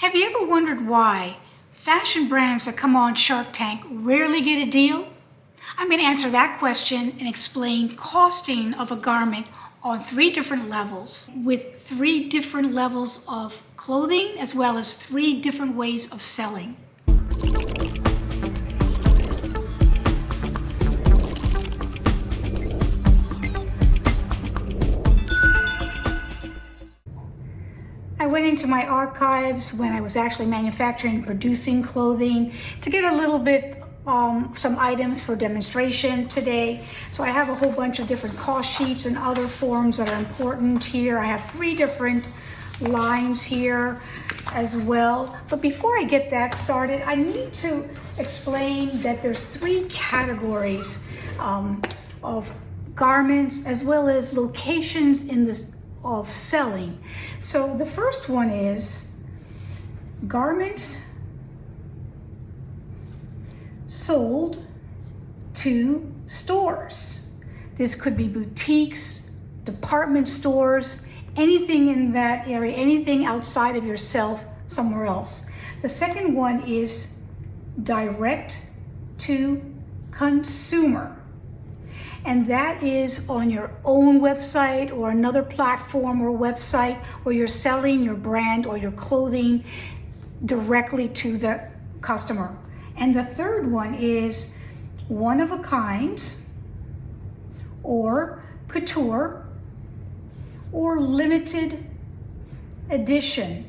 Have you ever wondered why fashion brands that come on Shark Tank rarely get a deal? I'm going to answer that question and explain costing of a garment on 3 different levels, with 3 different levels of clothing as well as 3 different ways of selling. I went into my archives when I was actually manufacturing and producing clothing to get a little bit some items for demonstration today. So I have a whole bunch of different cost sheets and other forms that are important here. I have 3 different lines here as well. But before I get that started, I need to explain that there's 3 categories of garments as well as locations in this of selling. So the first one is garments sold to stores. This could be boutiques, department stores, anything in that area, anything outside of yourself, somewhere else. The second one is direct to consumer. And that is on your own website or another platform or website where you're selling your brand or your clothing directly to the customer. And the third one is one of a kind or couture or limited edition.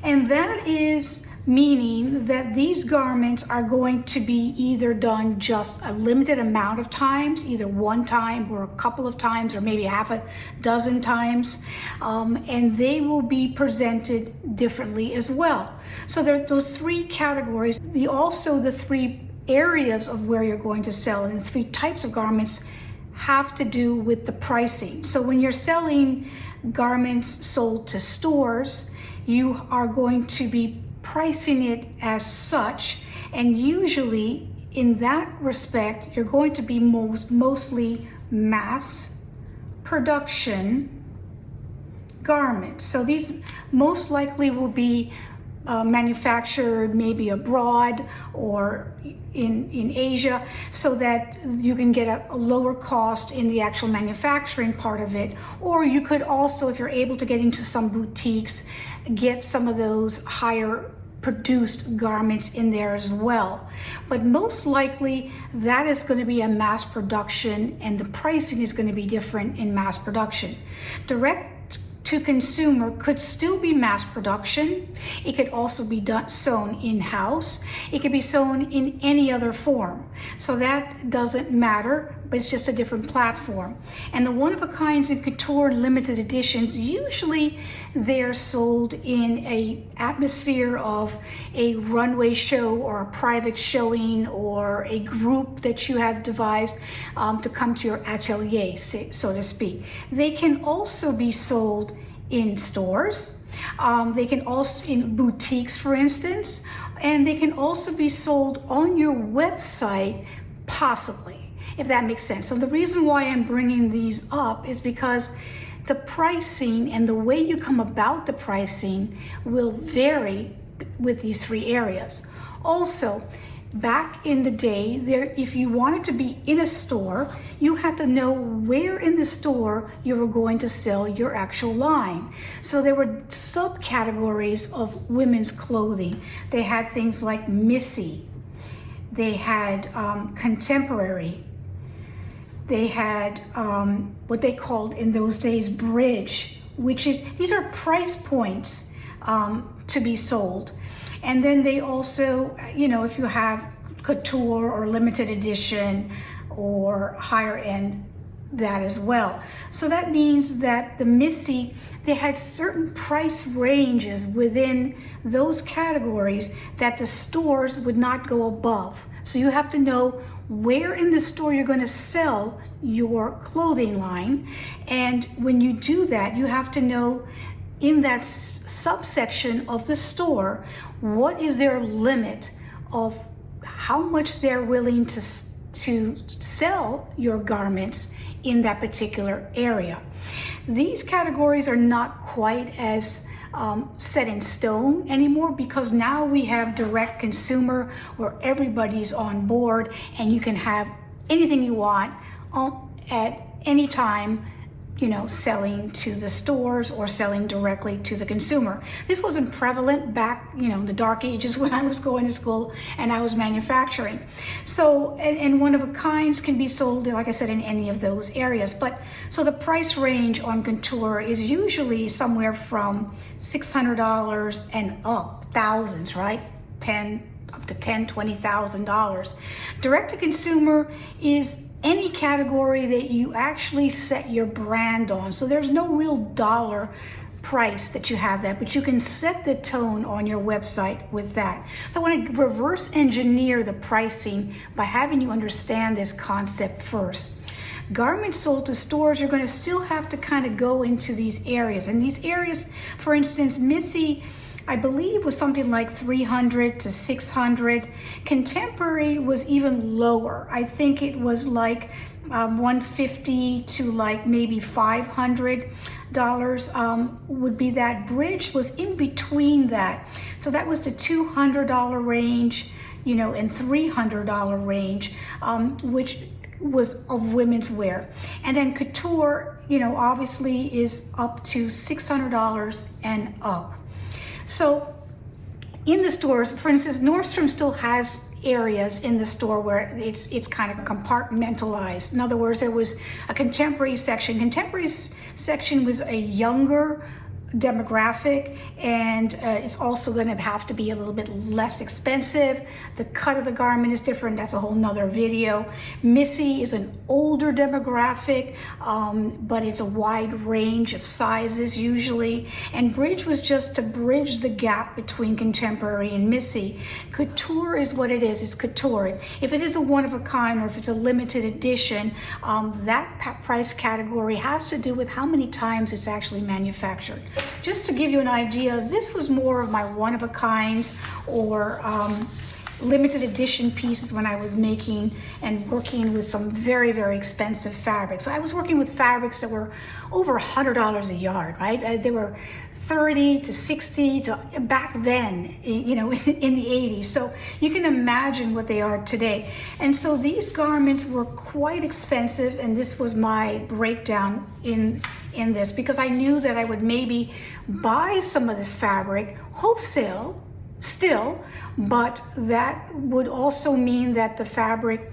And that is meaning that these garments are going to be either done just a limited amount of times, either one time or a couple of times or maybe half a dozen times, and they will be presented differently as well. So there are those 3 categories. Also the 3 areas of where you're going to sell and the 3 types of garments have to do with the pricing. So when you're selling garments sold to stores, you are going to be pricing it as such, and usually in that respect you're going to be mostly mass production garments. So these most likely will be manufactured maybe abroad or in Asia, so that you can get a lower cost in the actual manufacturing part of it. Or you could also, if you're able to get into some boutiques, get some of those higher produced garments in there as well. But most likely that is going to be a mass production, and the pricing is going to be different in mass production. Direct to consumer could still be mass production. It could also be sewn in-house. It could be sewn in any other form. So that doesn't matter, but it's just a different platform. And the one-of-a-kinds and couture limited editions, usually they're sold in a atmosphere of a runway show or a private showing or a group that you have devised to come to your atelier, so to speak. They can also be sold in stores. They can also in boutiques, for instance, and they can also be sold on your website, possibly, if that makes sense. So the reason why I'm bringing these up is because the pricing and the way you come about the pricing will vary with these 3 areas. Also, back in the day, if you wanted to be in a store, you had to know where in the store you were going to sell your actual line. So there were subcategories of women's clothing. They had things like Missy. They had contemporary. They had what they called in those days bridge, these are price points to be sold. And then they also, if you have couture or limited edition or higher end, that as well. So that means that the Missy, they had certain price ranges within those categories that the stores would not go above. So you have to know where in the store you're going to sell your clothing line. And when you do that, you have to know in that subsection of the store, what is their limit of how much they're willing to sell your garments in that particular area. These categories are not quite as set in stone anymore, because now we have direct consumer where everybody's on board and you can have anything you want at any time, you know, selling to the stores or selling directly to the consumer. This wasn't prevalent back, you know, in the dark ages when I was going to school and I was manufacturing. So, and one of a kinds can be sold, like I said, in any of those areas. But so the price range on Couture is usually somewhere from $600 and up, thousands, right? Up to $10,000-$20,000. Direct to consumer is any category that you actually set your brand on. So there's no real dollar price that you have that, but you can set the tone on your website with that. So I want to reverse engineer the pricing by having you understand this concept first. Garments sold to stores, you're going to still have to kind of go into these areas. And these areas, for instance, Missy, I believe, was something like $300 to $600. Contemporary was even lower. I think it was like $150 to like maybe $500 would be that. Bridge was in between that. So that was the $200 range, you know, and $300 range, which was of women's wear. And then Couture, you know, obviously is up to $600 and up. So in the stores, for instance, Nordstrom still has areas in the store where it's kind of compartmentalized. In other words, there was a contemporary section. Contemporary section was a younger demographic, and it's also going to have to be a little bit less expensive. The cut of the garment is different. That's a whole nother video. Missy is an older demographic, but it's a wide range of sizes usually. And Bridge was just to bridge the gap between contemporary and Missy. Couture is what it is. It's couture. If it is a one of a kind, or if it's a limited edition, that price category has to do with how many times it's actually manufactured. Just to give you an idea, this was more of my one-of-a-kinds or limited edition pieces when I was making and working with some very, very expensive fabrics. So I was working with fabrics that were over $100 a yard, right? They were 30 to 60 to back then, you know, in the 80s. So you can imagine what they are today. And so these garments were quite expensive, and this was my breakdown in this, because I knew that I would maybe buy some of this fabric wholesale still, but that would also mean that the fabric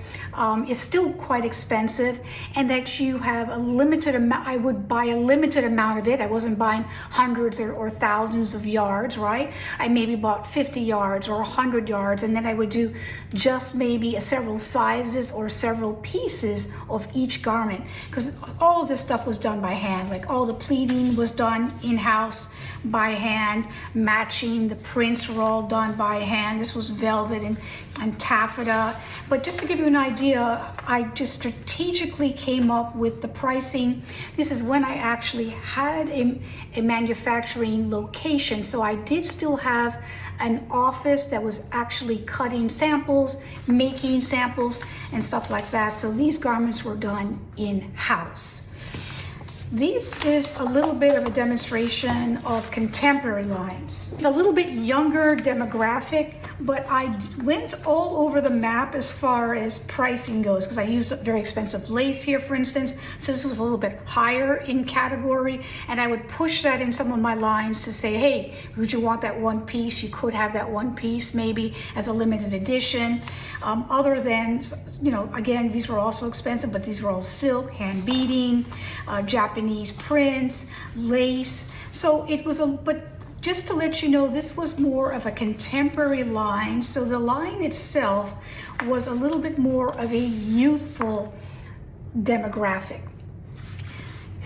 is still quite expensive, and that you have a limited amount. I would buy a limited amount of it. I wasn't buying hundreds or thousands of yards, right? I maybe bought 50 yards or 100 yards, and then I would do just maybe several sizes or several pieces of each garment, because all of this stuff was done by hand. Like all the pleating was done in-house by hand, matching the prints were all done by hand. This was velvet and taffeta. But just to give you an idea, I just strategically came up with the pricing. This is when I actually had a manufacturing location. So I did still have an office that was actually cutting samples, making samples, and stuff like that. So these garments were done in-house. This is a little bit of a demonstration of contemporary lines. It's a little bit younger demographic, but I went all over the map as far as pricing goes, because I used very expensive lace here, for instance. So this was a little bit higher in category, and I would push that in some of my lines to say, hey, would you want that one piece? You could have that one piece maybe as a limited edition. Other than, you know, again, these were also expensive, but these were all silk, hand beading, Japanese prints, lace. So it was but just to let you know, this was more of a contemporary line. So the line itself was a little bit more of a youthful demographic.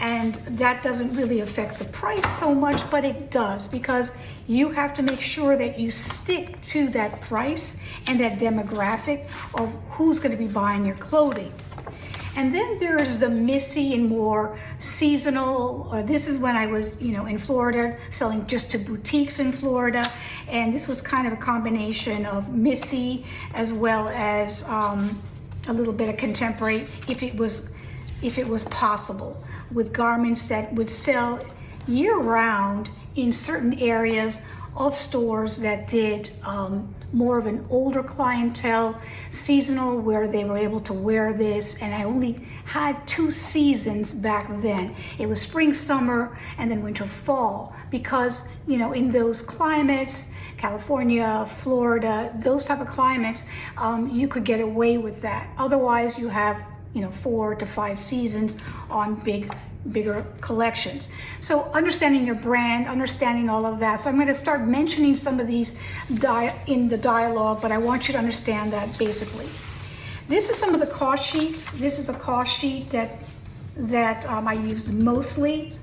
And that doesn't really affect the price so much, but it does, because you have to make sure that you stick to that price and that demographic of who's going to be buying your clothing. And then there's the Missy and more seasonal, or this is when I was, you know, in Florida, selling just to boutiques in Florida. And this was kind of a combination of Missy as well as a little bit of contemporary, if it was possible, with garments that would sell year round in certain areas of stores that did more of an older clientele, seasonal, where they were able to wear this. And I only had 2 seasons back then. It was spring, summer, and then winter, fall, because, you know, in those climates, California, Florida, those type of climates, you could get away with that. Otherwise, you have, you know, 4 to 5 seasons on bigger collections. So understanding your brand, understanding all of that. So I'm going to start mentioning some of these in the dialogue, but I want you to understand that basically. This is some of the cost sheets. This is a cost sheet that I used mostly.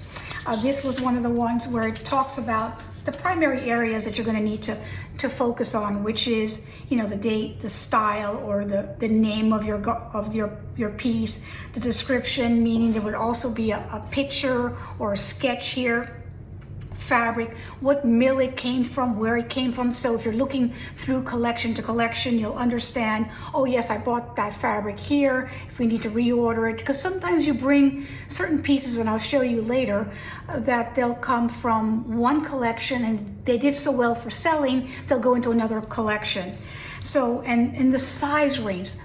This was one of the ones where it talks about the primary areas that you're going to need to focus on, which is, you know, the date, the style, or the name of your piece, the description, meaning there would also be a picture or a sketch here, fabric, what mill it came from, where it came from. So if you're looking through collection to collection, you'll understand, oh yes, I bought that fabric here, if we need to reorder it. Because sometimes you bring certain pieces, and I'll show you later, that they'll come from one collection and they did so well for selling, they'll go into another collection. So, and the size range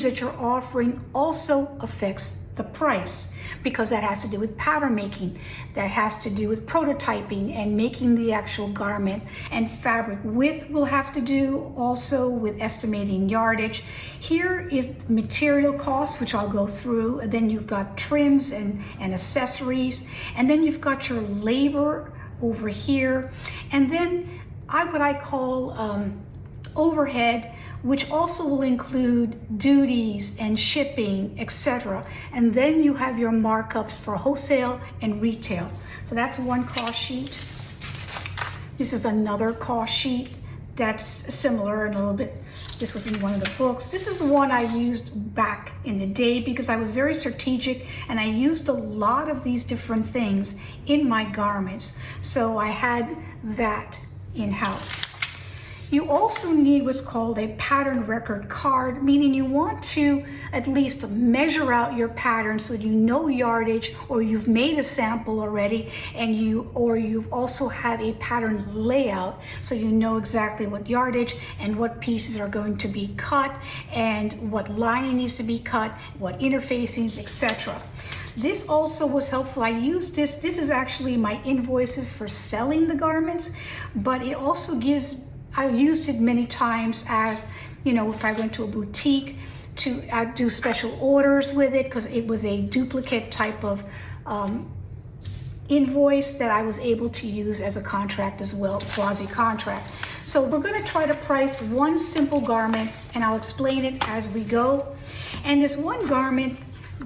that you're offering also affects the price, because that has to do with pattern making, that has to do with prototyping and making the actual garment, and fabric width will have to do also with estimating yardage. Here is material costs, which I'll go through. And then you've got trims and accessories, and then you've got your labor over here, and then what I call overhead, which also will include duties and shipping, etc. And then you have your markups for wholesale and retail. So that's one cost sheet. This is another cost sheet that's similar and a little bit, this was in one of the books. This is the one I used back in the day because I was very strategic and I used a lot of these different things in my garments. So I had that in-house. You also need what's called a pattern record card, meaning you want to at least measure out your pattern so you know yardage, or you've made a sample already, and you've also have a pattern layout so you know exactly what yardage and what pieces are going to be cut and what lining needs to be cut, what interfacings, etc. This also was helpful. I used this is actually my invoices for selling the garments, but it also I used it many times as, you know, if I went to a boutique to do special orders with it, because it was a duplicate type of invoice that I was able to use as a contract as well, quasi-contract. So we're going to try to price one simple garment, and I'll explain it as we go. And this one garment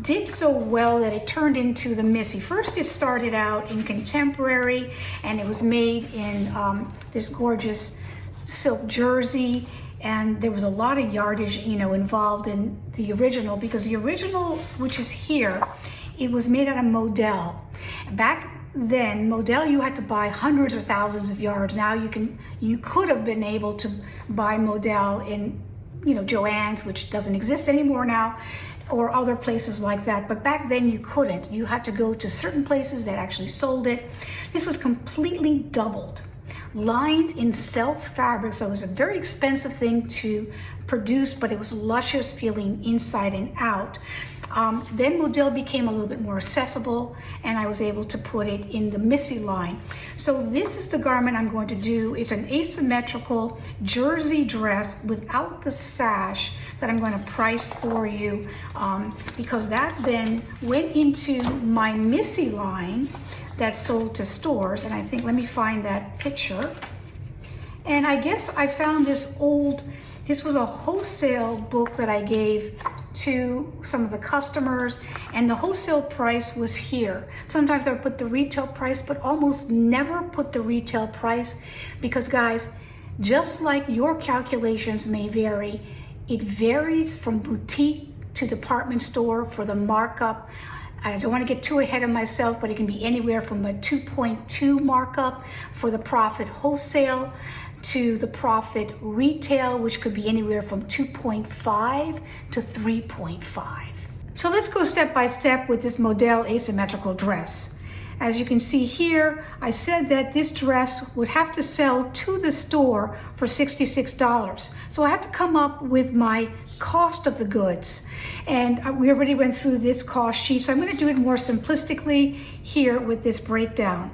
did so well that it turned into the Missy. First, it started out in contemporary, and it was made in this gorgeous silk jersey, and there was a lot of yardage, you know, involved in the original, because the original, which is here, it was made out of modal. Back then, modal, you had to buy hundreds or thousands of yards. Now you could have been able to buy modal in, you know, Joann's, which doesn't exist anymore now, or other places like that. But back then you couldn't. You had to go to certain places that actually sold it. This was completely doubled, lined in self fabric, so it was a very expensive thing to produce, but it was luscious feeling inside and out. Then modal became a little bit more accessible, and I was able to put it in the Missy line. So this is the garment I'm going to do. It's an asymmetrical jersey dress without the sash that I'm going to price for you, because that then went into my Missy line that sold to stores. And I think, let me find that picture. And I guess I found this was a wholesale book that I gave to some of the customers, and the wholesale price was here. Sometimes I would put the retail price, but almost never put the retail price, because guys, just like your calculations may vary, it varies from boutique to department store for the markup. I don't want to get too ahead of myself, but it can be anywhere from a 2.2 markup for the profit wholesale to the profit retail, which could be anywhere from 2.5 to 3.5. So let's go step by step with this modal asymmetrical dress. As you can see here, I said that this dress would have to sell to the store for $66. So I have to come up with my cost of the goods. And we already went through this cost sheet, so I'm going to do it more simplistically here with this breakdown.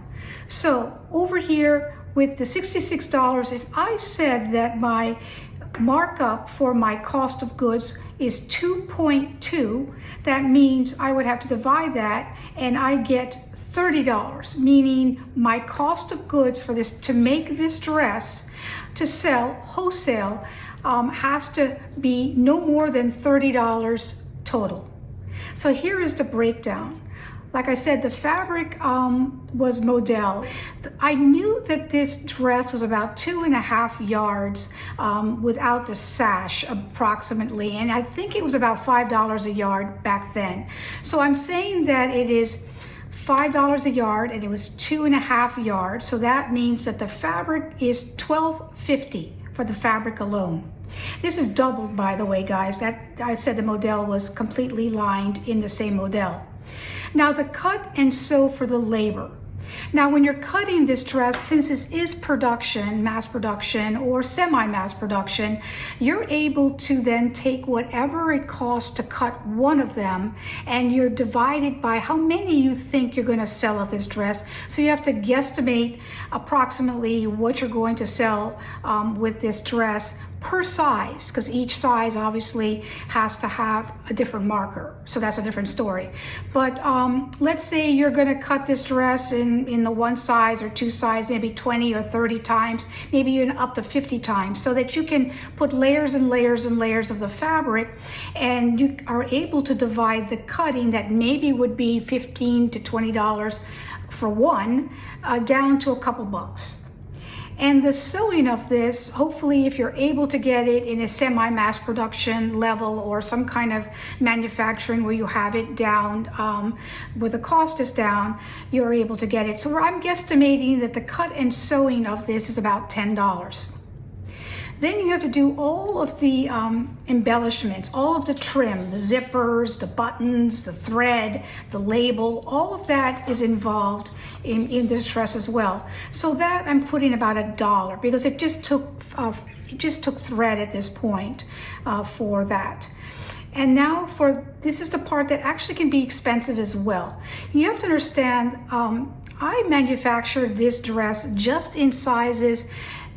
So over here with the $66, if I said that my markup for my cost of goods is 2.2, that means I would have to divide that and I get $30, meaning my cost of goods for this, to make this dress, to sell wholesale, has to be no more than $30 total. So here is the breakdown. Like I said, the fabric was modal. I knew that this dress was about 2.5 yards without the sash approximately, and I think it was about $5 a yard back then. So I'm saying that it is $5 a yard and it was 2.5 yards. So that means that the fabric is $12.50 for the fabric alone. This is doubled, by the way, guys. That I said the model was completely lined in the same model. Now the cut and sew for the labor. Now when you're cutting this dress, since this is production, mass production or semi-mass production, you're able to then take whatever it costs to cut one of them and you're divided by how many you think you're going to sell of this dress. So you have to guesstimate approximately what you're going to sell with this dress per size, because each size obviously has to have a different marker. So that's a different story. But let's say you're going to cut this dress in the one size or two size, maybe 20 or 30 times, maybe even up to 50 times, so that you can put layers and layers and layers of the fabric, and you are able to divide the cutting that maybe would be $15 to $20 for one down to a couple bucks. And the sewing of this, hopefully if you're able to get it in a semi-mass production level or some kind of manufacturing where you have it down, where the cost is down, you're able to get it. So I'm guesstimating that the cut and sewing of this is about $10. Then you have to do all of the embellishments, all of the trim, the zippers, the buttons, the thread, the label, all of that is involved in this dress as well. So that I'm putting about $1 because it just took thread at this point for that. And now this is the part that actually can be expensive as well. You have to understand, I manufactured this dress just in sizes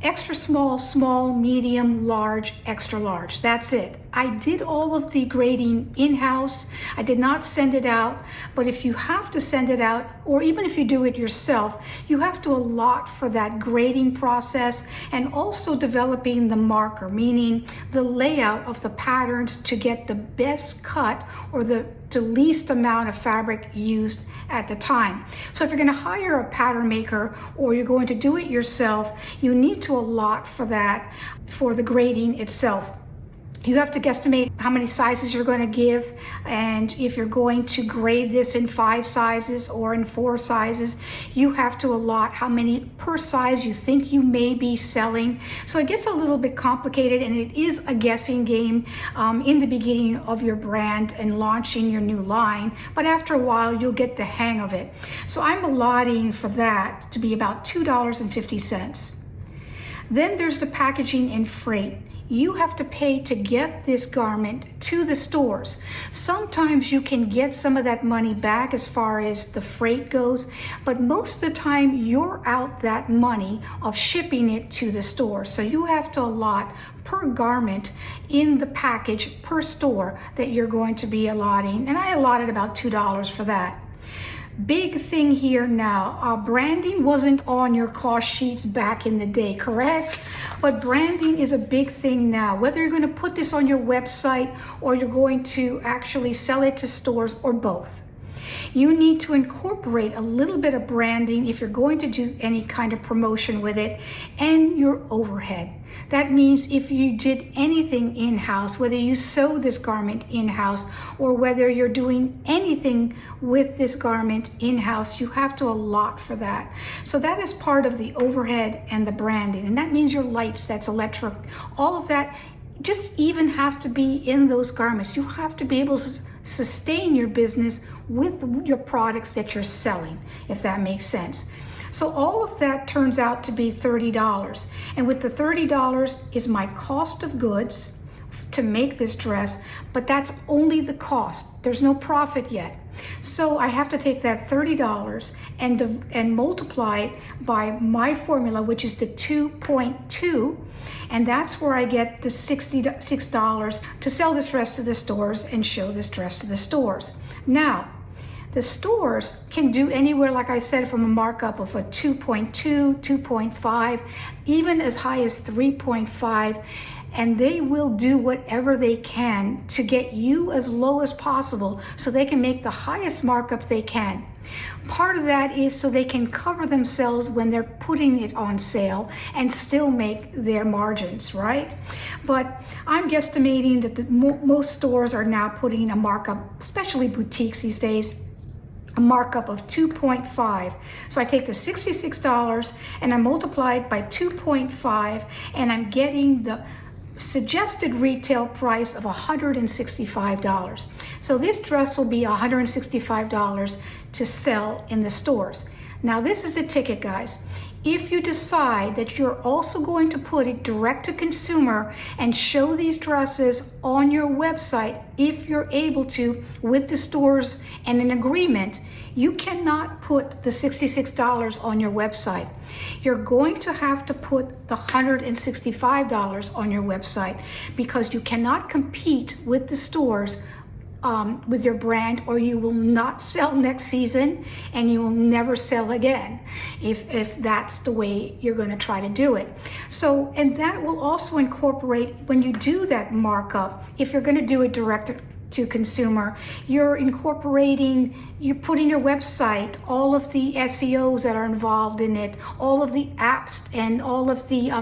extra small, small, medium, large, extra large. That's it. I did all of the grading in-house. I did not send it out, but if you have to send it out, or even if you do it yourself, you have to allot for that grading process and also developing the marker, meaning the layout of the patterns to get the best cut or the least amount of fabric used at the time. So if you're going to hire a pattern maker or you're going to do it yourself, you need to allot for that, for the grading itself. You have to guesstimate how many sizes you're going to give, and if you're going to grade this in 5 sizes or in 4 sizes, you have to allot how many per size you think you may be selling. So it gets a little bit complicated, and it is a guessing game in the beginning of your brand and launching your new line, but after a while you'll get the hang of it. So I'm allotting for that to be about $2.50. Then there's the packaging and freight. You have to pay to get this garment to the stores. Sometimes you can get some of that money back as far as the freight goes, but most of the time you're out that money of shipping it to the store. So you have to allot per garment in the package per store that you're going to be allotting. And I allotted about $2 for that. Big thing here now, branding wasn't on your cost sheets back in the day, correct? But branding is a big thing now. Whether you're going to put this on your website or you're going to actually sell it to stores or both, you need to incorporate a little bit of branding if you're going to do any kind of promotion with it, and your overhead. That means if you did anything in-house, whether you sew this garment in-house or whether you're doing anything with this garment in-house, you have to allot for that. So that is part of the overhead and the branding. And that means your lights, that's electric, all of that just even has to be in those garments. You have to be able sustain your business with your products that you're selling, if that makes sense. So all of that turns out to be $30. And with the $30 is my cost of goods to make this dress, but that's only the cost. There's no profit yet. So I have to take that $30 and multiply it by my formula, which is the 2.2, and that's where I get the $66 to sell this dress to the stores and show this dress to the stores. Now, the stores can do anywhere, like I said, from a markup of a 2.2, 2.5, even as high as 3.5, and they will do whatever they can to get you as low as possible so they can make the highest markup they can. Part of that is so they can cover themselves when they're putting it on sale and still make their margins, right? But I'm guesstimating that most stores are now putting a markup, especially boutiques these days, a markup of 2.5. So I take the $66 and I multiply it by 2.5, and I'm getting the suggested retail price of $165. So this dress will be $165 to sell in the stores. Now this is the ticket, guys. If you decide that you're also going to put it direct to consumer and show these dresses on your website, if you're able to, with the stores and an agreement, you cannot put the $66 on your website. You're going to have to put the $165 on your website, because you cannot compete with the stores with your brand, or you will not sell next season and you will never sell again if that's the way you're going to try to do it. So, and that will also incorporate, when you do that markup, if you're going to do it direct to consumer, you're putting your website, all of the SEOs that are involved in it, all of the apps and all of the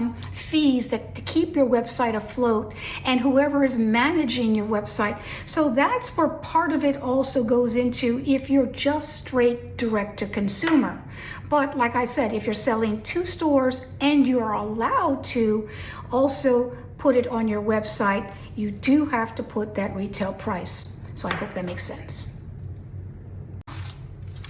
fees that to keep your website afloat, and whoever is managing your website. So that's where part of it also goes into if you're just straight direct to consumer. But like I said, if you're selling to stores and you are allowed to also put it on your website, you do have to put that retail price. So I hope that makes sense.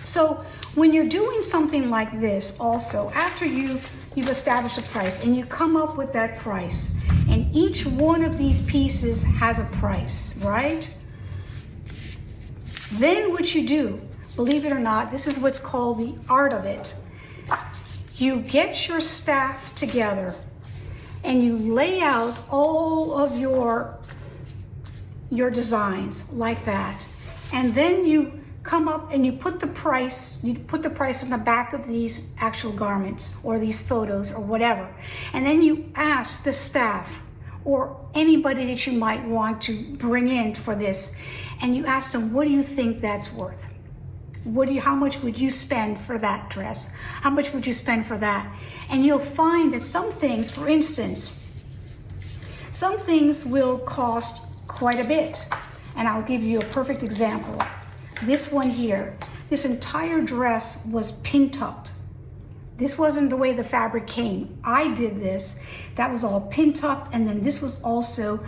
So when you're doing something like this, also after you've established a price and you come up with that price, and each one of these pieces has a price, right? Then what you do, believe it or not, this is what's called the art of it. You get your staff together and you lay out all of your designs like that. And then you come up and you put the price on the back of these actual garments or these photos or whatever. And then you ask the staff or anybody that you might want to bring in for this, and you ask them, what do you think that's worth? How much would you spend for that dress? How much would you spend for that? And you'll find that some things, for instance, some things will cost quite a bit. And I'll give you a perfect example. This one here, this entire dress was pin-tucked. This wasn't the way the fabric came. I did this. That was all pin-tucked, and then this was also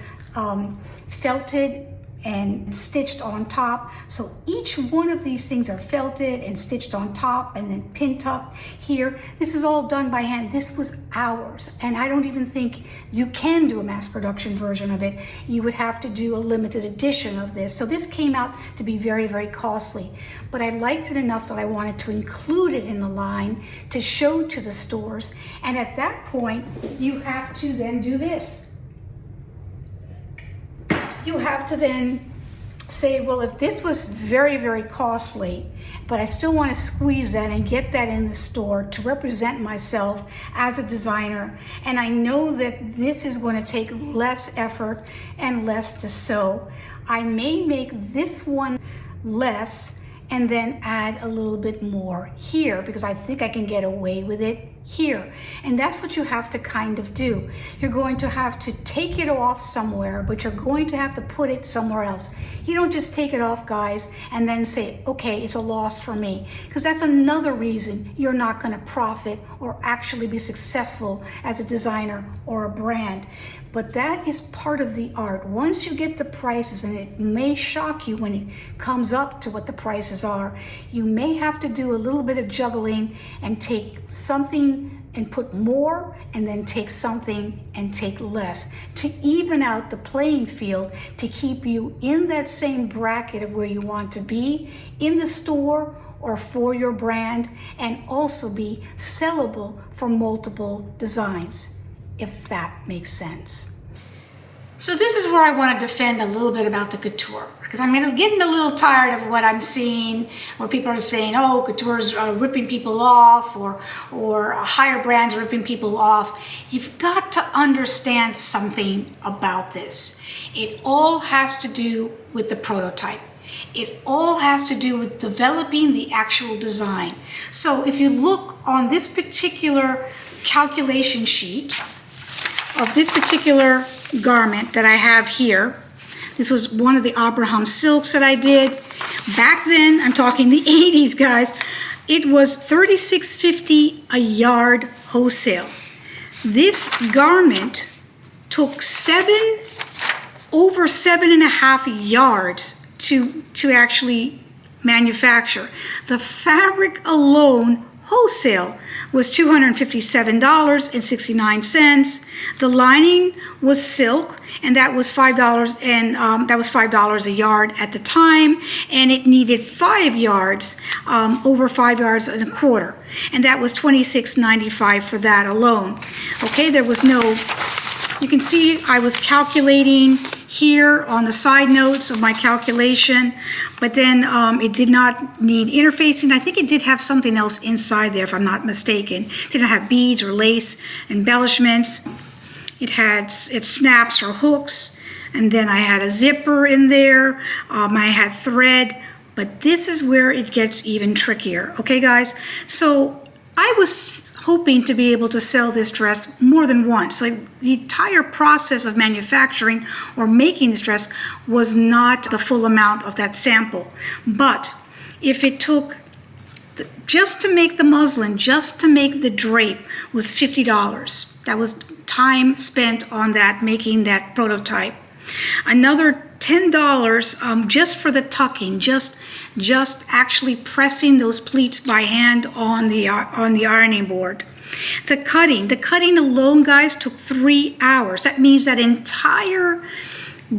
felted and stitched on top. So each one of these things are felted and stitched on top and then pin tucked here. This is all done by hand. This was ours. And I don't even think you can do a mass production version of it. You would have to do a limited edition of this. So this came out to be very, very costly. But I liked it enough that I wanted to include it in the line to show to the stores. And at that point, you have to then do this. You have to then say, well, if this was very, very costly, but I still want to squeeze that and get that in the store to represent myself as a designer, and I know that this is going to take less effort and less to sew, I may make this one less and then add a little bit more here because I think I can get away with it here. And that's what you have to kind of do. You're going to have to take it off somewhere, but you're going to have to put it somewhere else. You don't just take it off, guys, and then say, okay, it's a loss for me. Because that's another reason you're not going to profit or actually be successful as a designer or a brand. But that is part of the art. Once you get the prices, and it may shock you when it comes up to what the prices are, you may have to do a little bit of juggling and take something and put more, and then take something and take less to even out the playing field, to keep you in that same bracket of where you want to be in the store or for your brand, and also be sellable for multiple designs, if that makes sense. So this is where I want to defend a little bit about the couture, because I'm getting a little tired of what I'm seeing, where people are saying, oh, couture's ripping people off, or higher brands are ripping people off. You've got to understand something about this. It all has to do with the prototype. It all has to do with developing the actual design. So if you look on this particular calculation sheet of this particular garment that I have here, this was one of the Abraham silks that I did back then. I'm talking the 80s, guys. It was $36.50 a yard wholesale. This garment took over 7.5 yards to actually manufacture. The fabric alone wholesale was $257.69. The lining was silk, and that was $5, and that was $5 a yard at the time, and it needed 5 yards, over 5 yards and a quarter, and that was $26.95 for that alone. Okay, there was no, you can see I was calculating here on the side notes of my calculation, but then it did not need interfacing. I think it did have something else inside there, if I'm not mistaken. It didn't have beads or lace embellishments. It snaps or hooks, and then I had a zipper in there. I had thread, but this is where it gets even trickier. Okay, guys? So I was hoping to be able to sell this dress more than once. Like, the entire process of manufacturing or making this dress was not the full amount of that sample. But if it took, just to make the muslin, just to make the drape, was $50. That was time spent on that, making that prototype. Another $10 just for the tucking, just actually pressing those pleats by hand on the ironing board. The cutting alone, guys, took 3 hours. That means that entire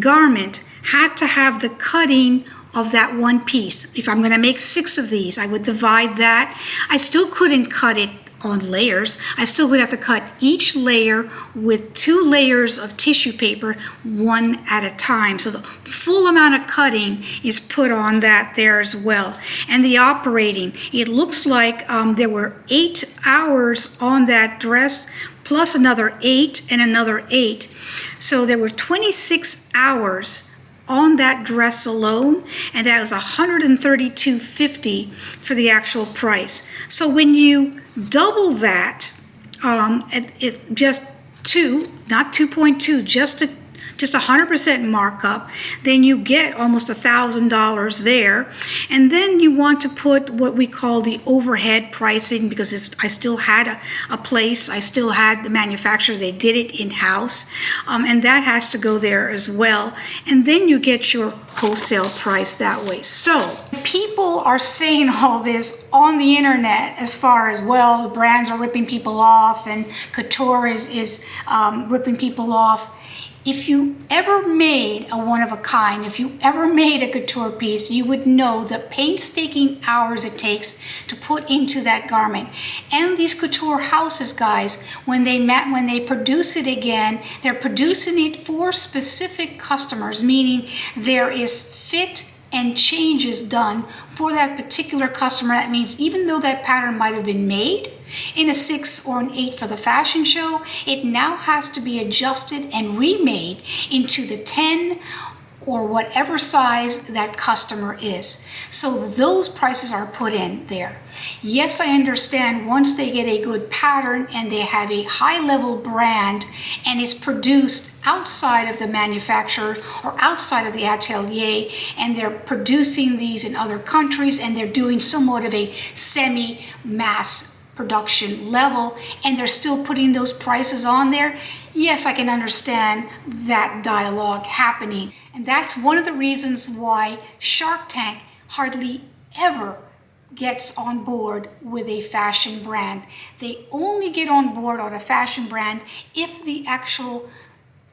garment had to have the cutting of that one piece. If I'm going to make 6 of these, I would divide that. I still couldn't cut it on layers. I still would have to cut each layer with 2 layers of tissue paper, one at a time. So the full amount of cutting is put on that there as well. And the operating, it looks like there were 8 hours on that dress, plus another 8 and another 8. So there were 26 hours on that dress alone, and that was $132.50 for the actual price. So when you double that, it just not 2.2, just 100% markup, then you get almost $1,000 there. And then you want to put what we call the overhead pricing, because I still had a place, I still had the manufacturer, they did it in-house, and that has to go there as well. And then you get your wholesale price that way. So people are saying all this on the internet as far as, well, the brands are ripping people off and couture is ripping people off. If you ever made a one-of-a-kind, if you ever made a couture piece, you would know the painstaking hours it takes to put into that garment. And these couture houses, guys, when they produce it again, they're producing it for specific customers, meaning there is fit and changes done for that particular customer. That means even though that pattern might have been made in a 6 or an 8 for the fashion show, it now has to be adjusted and remade into the 10 or whatever size that customer is. So those prices are put in there. Yes, I understand once they get a good pattern and they have a high level brand and it's produced outside of the manufacturer or outside of the atelier, and they're producing these in other countries and they're doing somewhat of a semi-mass production level and they're still putting those prices on there, yes, I can understand that dialogue happening. And that's one of the reasons why Shark Tank hardly ever gets on board with a fashion brand. They only get on board on a fashion brand if the actual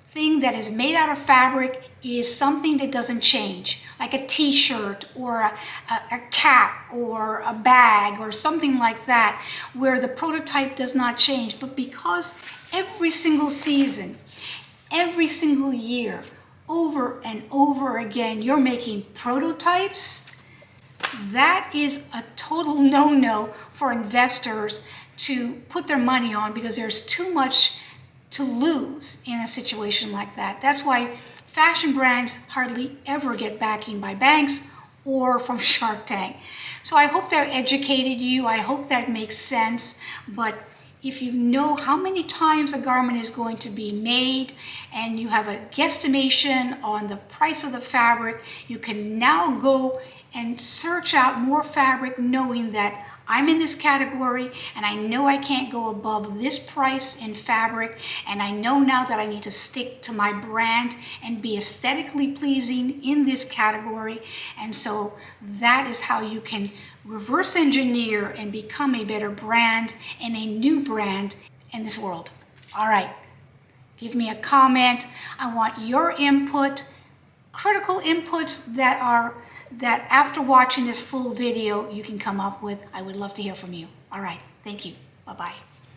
thing that is made out of fabric is something that doesn't change, like a t-shirt or a cap or a bag or something like that, where the prototype does not change. But because every single season, every single year, over and over again, you're making prototypes, that is a total no-no for investors to put their money on, because there's too much to lose in a situation like that. That's why fashion brands hardly ever get backing by banks or from Shark Tank. So I hope that educated you. I hope that makes sense. But if you know how many times a garment is going to be made and you have a guesstimation on the price of the fabric, you can now go and search out more fabric, knowing that I'm in this category and I know I can't go above this price in fabric, and I know now that I need to stick to my brand and be aesthetically pleasing in this category. And so that is how you can reverse engineer and become a better brand and a new brand in this world. All right, give me a comment. I want your input, critical inputs that after watching this full video you can come up with. I would love to hear from you. All right, thank you. Bye-bye.